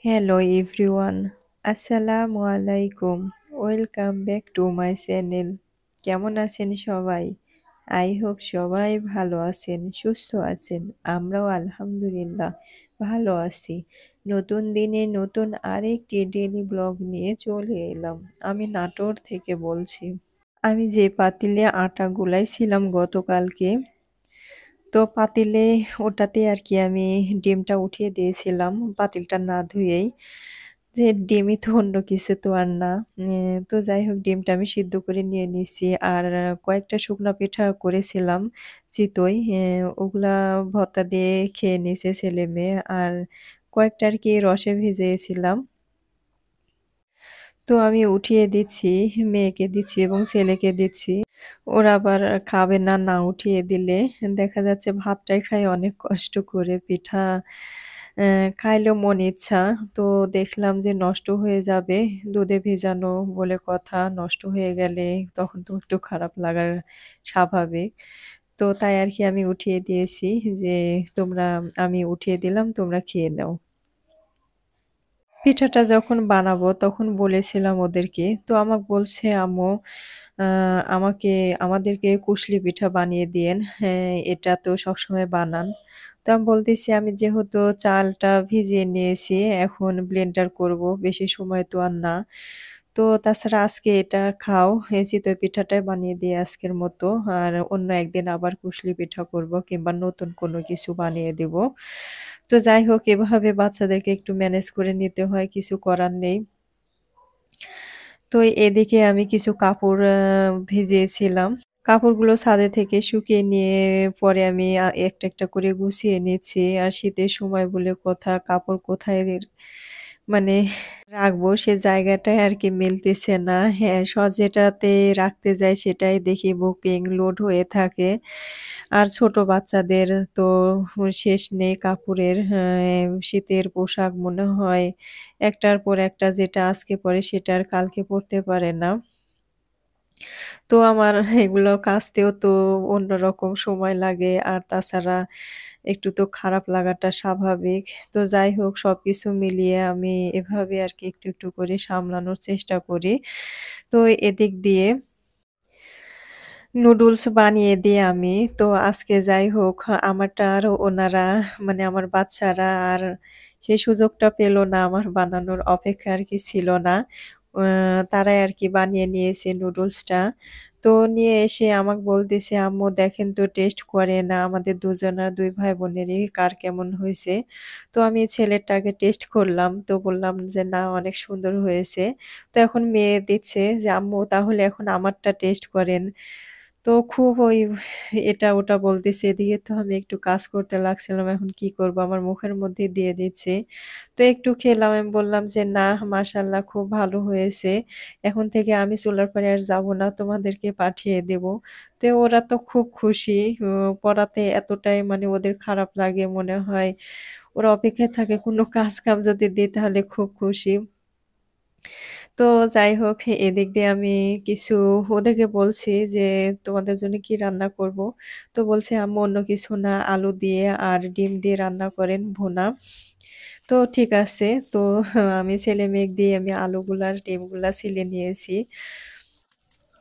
Hello everyone, আসসালামু আলাইকুম। Welcome back to my channel. কেমন আছেন সবাই? আই হোপ সবাই ভালো আছেন, সুস্থ আছেন। আমরাও আলহামদুলিল্লাহ ভালো আছি। নতুন দিনে নতুন আরেকটি ডেইলি ব্লগ নিয়ে চলে এলাম। আমি নাটোর থেকে বলছি। আমি যে পাতিলে আটা গুলাইছিলাম গতকালকে, তো পাতিলে ওটাতে আর কি আমি ডিমটা উঠিয়ে দিয়েছিলাম পাতিলটা না ধুয়েই। যে ডিমই তো অন্য কিছু তো আর না। তো যাই হোক ডিমটা আমি সিদ্ধ করে নিয়ে নিছি। আর কয়েকটা শুকনা পিঠা করেছিলাম চিতই। ওগুলা ভর্তা দিয়ে খেয়ে নিছে ছেলে-মেয়ে। আর কয়েকটা আর কি রসে ভিজিয়েছিলাম। তো আমি উঠিয়ে দিচ্ছি, মেয়েকে দিচ্ছি এবং ছেলেকে দিচ্ছি। ওরা আবার খাবে না, না উঠিয়ে দিলে। দেখা যাচ্ছে ভাতটাই খায় অনেক কষ্ট করে। পিঠা খাইলেও মন ইচ্ছা। তো দেখলাম যে নষ্ট হয়ে যাবে। দুধে ভেজানো বলে কথা। নষ্ট হয়ে গেলে তখন তো একটু খারাপ লাগার স্বাভাবিক। তো তাই আরকি আমি উঠিয়ে দিয়েছি যে, আমি উঠিয়ে দিলাম, তোমরা খেয়ে নাও। পিঠাটা যখন বানাবো তখন বলেছিলাম ওদেরকে। তো আমাকে বলছে আম্মু আ আমাকে আমাদেরকে কুশলি পিঠা বানিয়ে দিয়েন। হ্যাঁ, এটা তো সবসময় বানান। তো আমি বলতেছি আমি যেহেতু চালটা ভিজিয়ে নিয়েছি এখন ব্লেন্ডার করব। বেশি সময় তো আর না। তো তাছাড়া আজকে এটা খাও। এই চিতই পিঠাটাই বানিয়ে দিই আজকের মতো। আর অন্য একদিন আবার কুশলি পিঠা করব কিংবা নতুন কোনো কিছু বানিয়ে দিব। তো যাই হোক এভাবে বাচ্চাদেরকে একটু ম্যানেজ করে নিতে হয়, কিছু করার নেই। তো এদিকে আমি কিছু কাপড় ভিজিয়েছিলাম। কাপড়গুলো ছাদে থেকে শুকিয়ে নিয়ে পরে আমি একটা, একটা করে গুছিয়ে নিচ্ছি। আর শীতের সময় বলে কথা কাপড় কোথায় মানে রাখবো সে জায়গাটাই আরকি মিলতেছে না। হ্যাঁ, যেটাতে রাখতে যাই সেটাই দেখি বুকিং লোড হয়ে থাকে। আর ছোট বাচ্চাদের তো শেষ নেই কাপড়ের। শীতের পোশাক মনে হয় একটার পর একটা যেটা আজকে পরে সেটা আর কালকে পরতে পারে না। তো আমার এগুলো কাচতেও তো অন্যরকম সময় লাগে। আর তাছাড়া একটু তো খারাপ লাগাটা স্বাভাবিক। তো যাই হোক সবকিছু মিলিয়ে আমি এভাবে আরকি একটু, একটু করে সামলানোর চেষ্টা করি। তো এদিক দিয়ে নুডলস বানিয়ে দিই আমি। তো আজকে যাই হোক আমারটা আর ওনারা মানে আমার বাচ্চারা আর সেই সুযোগটা পেল না আমার বানানোর অপেক্ষা আরকি ছিল না। আ তারাই আরকি বানিয়ে নিয়েছে নুডলসটা। তো নিয়ে এসে আমাকে বলতেছে, "আম্মু দেখেন তো টেস্ট করেন আমাদের দুজনার ২ ভাই বোনেরই কার কেমন হইছে?" তো আমি ছেলেরটাকে টেস্ট করলাম। তো বললাম যে, "না অনেক সুন্দর হয়েছে।" তো এখন মেয়ে দিচ্ছে যে, "আম্মু তাহলে এখন আমারটা টেস্ট করেন।" তো খুব ওই এটা ওটা বলতেছে। এদিকে তো আমি একটু কাজ করতে লাগছিলাম। এখন কি করব? আমার মুখের মধ্যেই দিয়ে দিচ্ছে। তো একটু খেলাম। আমি বললাম যে, "না মাশাআল্লাহ খুব ভালো হয়েছে। এখন থেকে আমি চুলার পাড়ে আর যাব না। তোমাদেরকে পাঠিয়ে দেব।" তো ওরা তো খুব খুশি। পড়াতে এতটাই মানে ওদের খারাপ লাগে মনে হয় ওরা অপেক্ষায় থাকে কোনো কাজ-কাম যদি দিই তাহলে খুব খুশি। তো যাই হোক এদিক দিয়ে আমি কিছু ওদেরকে বলছি যে, "তোমাদের জন্য কি রান্না করব?" তো বলছে, "আম্মু অন্য কিছু না আলু দিয়ে আর ডিম দিয়ে রান্না করেন ভুনা।" তো ঠিক আছে। তো আমি ছেলে-মেয়ে দিয়ে আমি আলুগুলা আর ডিমগুলা ছিলে নিয়েছি।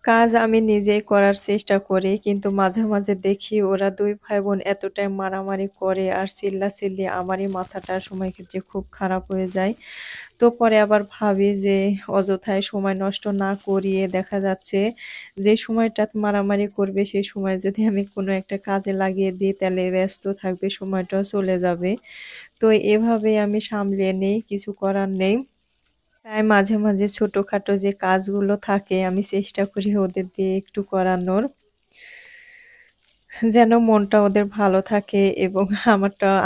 কাজ আমি নিজেই করার চেষ্টা করি। কিন্তু মাঝে, মাঝে দেখি ওরা ২ ভাই-বোন এতটাই মারামারি করে আর চিল্লাচিল্লি আমারই মাথাটা সময় ক্ষেত্রে খুব খারাপ হয়ে যায়। তো পরে আবার ভাবি যে অযথায় সময় নষ্ট না করিয়ে দেখা যাচ্ছে যে সময়টা মারামারি করবে সেই সময় যদি আমি কোনো একটা কাজে লাগিয়ে দিই তাহলে ব্যস্ত থাকবে, সময়টাও চলে যাবে। তো এভাবেই আমি সামলিয়ে নেই, কিছু করার নেই। তাই মাঝে, মাঝে ছোটখাটো যে কাজগুলো থাকে আমি চেষ্টা করি ওদের দিয়ে একটু করানোর। যেন মনটা ওদের ভালো থাকে এবং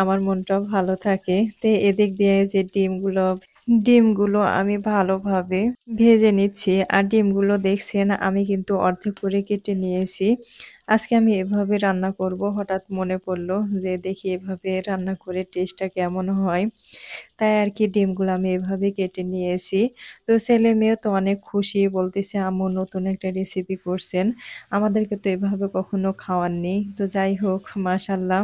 আমার মনটাও ভালো থাকে। তো এদিক দিয়ে যে ডিমগুলো আমি ভালোভাবে ভেজে নিচ্ছি। আর ডিমগুলো দেখছেন আমি কিন্তু অর্ধেক করে কেটে নিয়েছি। আজকে আমি এভাবে রান্না করব। হঠাৎ মনে পড়ল যে দেখি এভাবে রান্না করে টেস্টটা কেমন হয়। তাই আরকি ডিমগুলো আমি এভাবে কেটে নিয়েছি। তো ছেলে-মেয়ে তো অনেক খুশি বলতেছে, "আম্মু নতুন একটা রেসিপি করছেন। আমাদেরকে তো এভাবে কখনো খাওয়াননি।" তো যাই হোক মাশাআল্লাহ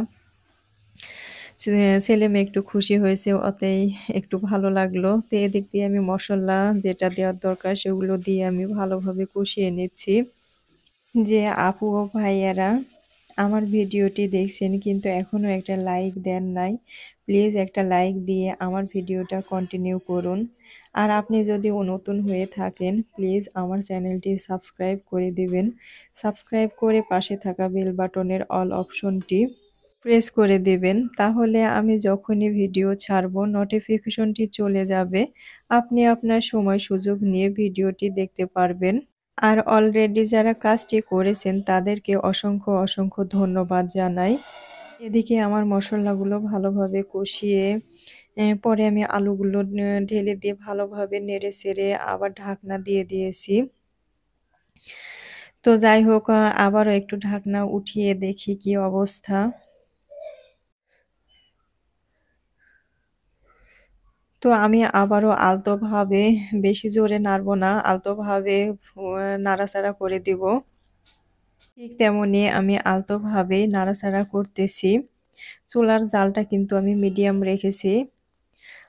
ছে ছেলে-মেয়ে একটু খুশি হয়েছে ওতেই একটু ভালো লাগলো। তো এদিক দিয়ে আমি মসল্লা যেটা দেওয়ার দরকার সেগুলো দিয়ে আমি ভালোভাবে কষিয়ে নিচ্ছি। যে আপু ও ভাইয়ারা আমার ভিডিওটি দেখছেন কিন্তু এখনো একটা লাইক দেন নাই। প্লিজ একটা লাইক দিয়ে আমার ভিডিওটা কন্টিনিউ করুন। আর আপনি যদি নতুন হয়ে থাকেন প্লিজ আমার চ্যানেলটি সাবস্ক্রাইব করে দিবেন। সাবস্ক্রাইব করে পাশে থাকা বেল বাটনের অল অপশনটি প্রেস করে দিবেন। তাহলে আমি যখনই ভিডিও ছাড়বো নোটিফিকেশনটি চলে যাবে। আপনি আপনার সময় সুযোগ নিয়ে ভিডিওটি দেখতে পারবেন। আর অলরেডি যারা কাজটি করেছেন তাদেরকে অসংখ্য ধন্যবাদ জানাই। এদিকে আমার মসল্লাগুলো ভালোভাবে কষিয়ে পরে আমি আলুগুলো ঢেলে দিয়ে ভালোভাবে নেড়ে-চেড়ে আবার ঢাকনা দিয়ে দিয়েছি। তো যাই হোক আবারও একটু ঢাকনা উঠিয়ে দেখি কি অবস্থা। তো আমি আবারও আলতোভাবে বেশি জোরে নাড়ব না, আলতোভাবে নাড়াচাড়া করে দিব। ঠিক তেমনি আমি আলতোভাবে নাড়াচাড়া করতেছি। চুলার জালটা কিন্তু আমি মিডিয়াম রেখেছি।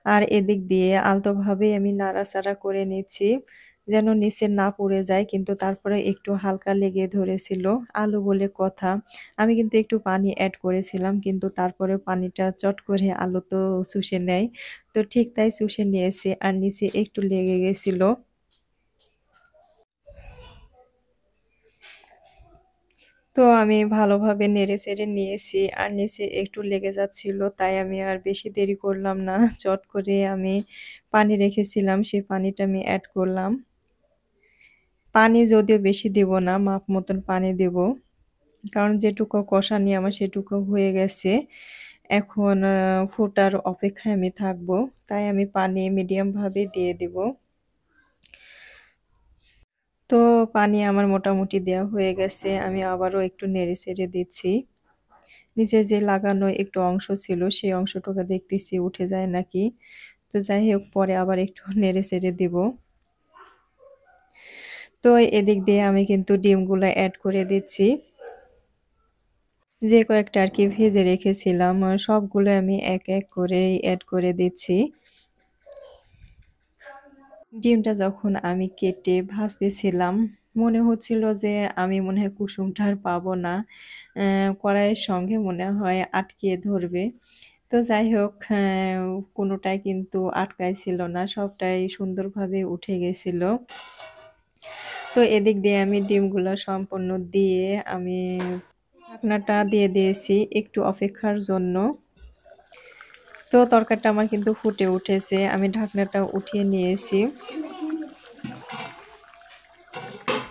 আর এদিক দিয়ে আলতোভাবে আমি নাড়াচাড়া করে নিচ্ছি। যেন নিচে না পুড়ে যায় কিন্তু তারপরে একটু হালকা লেগে ধরেছিল। আলু বলে কথা। আমি কিন্তু একটু পানি এড করেছিলাম কিন্তু তারপরে পানিটা চট করে আলু তো চুষে নেয়। তো ঠিক তাই চুষে নিয়েছে আর নিচে একটু লেগে গেছিল। তো আমি ভালোভাবে নেড়ে-চেড়ে নিয়েছি আর নিচে একটু লেগে যাচ্ছিল তাই আমি আর বেশি দেরি করলাম না। চট করে আমি পানি রেখেছিলাম সেই পানিটা আমি এড করলাম। পানি যদিও বেশি দেব না, মাপ মতন পানি দেব। কারণ যেটুকু কষানি আমার সেটুকু হয়ে গেছে। এখন ফোটার অপেক্ষায় আমি থাকবো। তাই আমি পানি মিডিয়াম ভাবে দিয়ে দিব। তো পানি আমার মোটামুটি দেওয়া হয়ে গেছে। আমি আবারও একটু নেড়ে-চেড়ে দিচ্ছি। নিচে যে লাগানো একটু অংশ ছিল সেই অংশটুকু দেখতেছি উঠে যায় নাকি। তো যাই হোক পরে আবার একটু নেড়ে-চেড়ে দিব। তো এদিক দিয়ে আমি কিন্তু ডিমগুলো এড করে দিচ্ছি। যে কয়েকটা আরকি ভেজে রেখেছিলাম সবগুলো আমি এক করেই এড করে দিচ্ছি। ডিমটা যখন আমি কেটে ভাজতেছিলাম, মনে হচ্ছিল যে আমি মনে হয় কুসুমটা আর পাবো না। কড়াইয়ের সঙ্গে মনে হয় আটকিয়ে ধরবে। তো যাই হোক কোনোটাই কিন্তু আটকায় ছিল না। সবটাই সুন্দরভাবে উঠে গেছিল। তো এদিক দিয়ে আমি ডিমগুলা সম্পূর্ণ দিয়ে আমি ঢাকনাটা দিয়ে দিয়েছি একটু অপেক্ষার জন্য। তো তরকারিটা আমার কিন্তু ফুটে উঠেছে। আমি ঢাকনাটা উঠিয়ে নিয়েছি।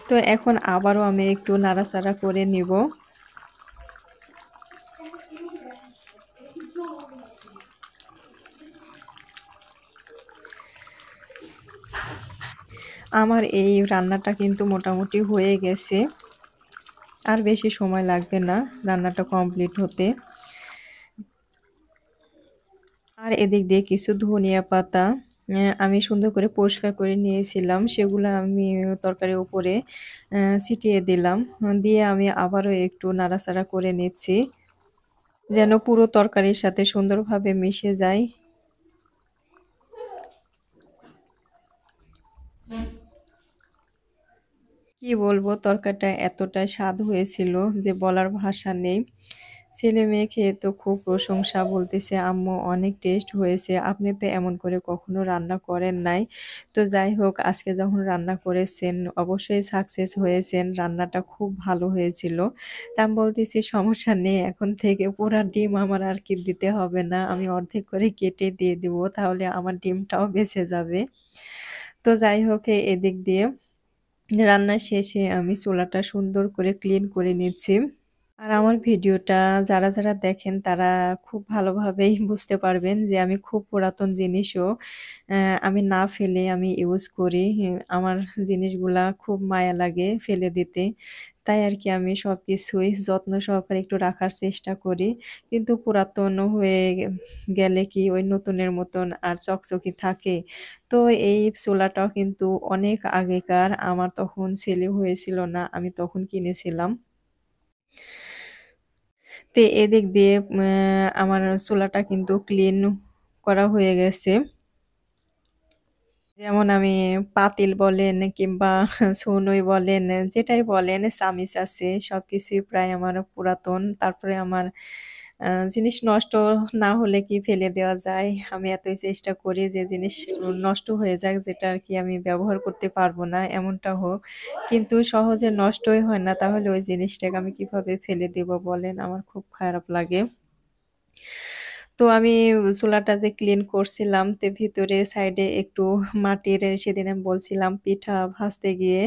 তো এখন আবারও আমি একটু নাড়াচাড়া করে নিব। আমার এই রান্নাটা কিন্তু মোটামুটি হয়ে গেছে। আর বেশি সময় লাগবে না রান্নাটা কমপ্লিট হতে। আর এদিক দিয়ে কিছু ধনিয়া পাতা আমি সুন্দর করে পরিষ্কার করে নিয়েছিলাম। সেগুলো আমি তরকারির উপরে ছিটিয়ে দিলাম। দিয়ে আমি আবারও একটু নাড়াচাড়া করে নিচ্ছি। যেন পুরো তরকারির সাথে সুন্দরভাবে মিশে যায়। কি বলবো তরকারিটা এতটাই স্বাদ হয়েছিল যে বলার ভাষা নেই। ছেলে-মেয়ে খেয়ে তো খুব প্রশংসা বলতেছে, "আম্মু অনেক টেস্ট হয়েছে। আপনি তো এমন করে কখনো রান্না করেন নাই।" তো যাই হোক আজকে যখন রান্না করেছেন অবশ্যই সাকসেস হয়েছেন। রান্নাটা খুব ভালো হয়েছিল। তা আমি বলতেছি, "সমস্যা নেই। এখন থেকে পুরা ডিম আমার আর কি দিতে হবে না। আমি অর্ধেক করে কেটে দিয়ে দিব। তাহলে আমার ডিমটাও বেঁচে যাবে।" তো যাই হোক এদিক দিয়ে রান্না শেষে আমি চুলাটা সুন্দর করে ক্লিন করে নিচ্ছি। আর আমার ভিডিওটা যারা দেখেন তারা খুব ভালোভাবেই বুঝতে পারবেন যে আমি খুব পুরাতন জিনিসও আমি না ফেলে আমি ইউজ করি। আমার জিনিসগুলা খুব মায়া লাগে ফেলে দিতে। তাই আরকি আমি সবকিছুই যত্ন সহকারে একটু রাখার চেষ্টা করি। কিন্তু পুরাতন হয়ে গেলে কি ওই নতুনের মতন আর চকচকে থাকে? তো এই চুলাটাও কিন্তু অনেক আগেকার। আমার তখন ছেলে হয়েছিল না। আমি তখন কিনেছিলাম। তো এদিক দিয়ে আমার চুলাটা কিন্তু ক্লিন করা হয়ে গেছে। যেমন আমি পাতিল বলেন কিংবা ছুনুই বলেন, যেটাই বলেন চামিচ আছে সবকিছুই প্রায় আমার পুরাতন। তারপরে আমার জিনিস নষ্ট না হলে কি ফেলে দেওয়া যায়? আমি এতই চেষ্টা করি যে জিনিস নষ্ট হয়ে যাক যেটা আরকি আমি ব্যবহার করতে পারবো না এমনটা হোক। কিন্তু সহজে নষ্টই হয় না তাহলে ওই জিনিসটাকে আমি কিভাবে ফেলে দিব বলেন? আমার খুব খারাপ লাগে। তো আমি চুলাটা যে ক্লিন করছিলাম তে ভিতরে সাইডে একটু মাটির সেদিন আমি বলছিলাম পিঠা ভাজতে গিয়ে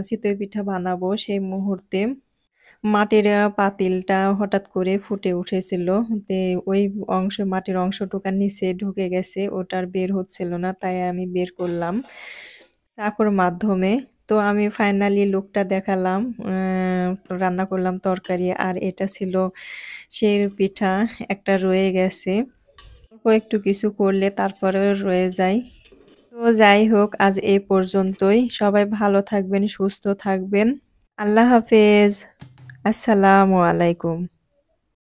চিতই পিঠা বানাবো সেই মুহূর্তে মাটির পাতিলটা হঠাৎ করে ফুটে উঠেছিল। তে ওই মাটির অংশটুকা নিচে ঢুকে গেছে। ওটা আর বের হচ্ছিল না। তাই আমি বের করলাম চাকুর মাধ্যমে। তো আমি ফাইনালি লুকটা দেখালাম। রান্না করলাম তরকারি আর এটা ছিল সেই পিঠা একটা রয়ে গেছে। অল্প একটু কিছু করলে তারপরেও রয়ে যায়। তো যাই হোক আজ এই পর্যন্তই। সবাই ভালো থাকবেন, সুস্থ থাকবেন। আল্লাহ হাফেজ। আসসালামু আলাইকুম।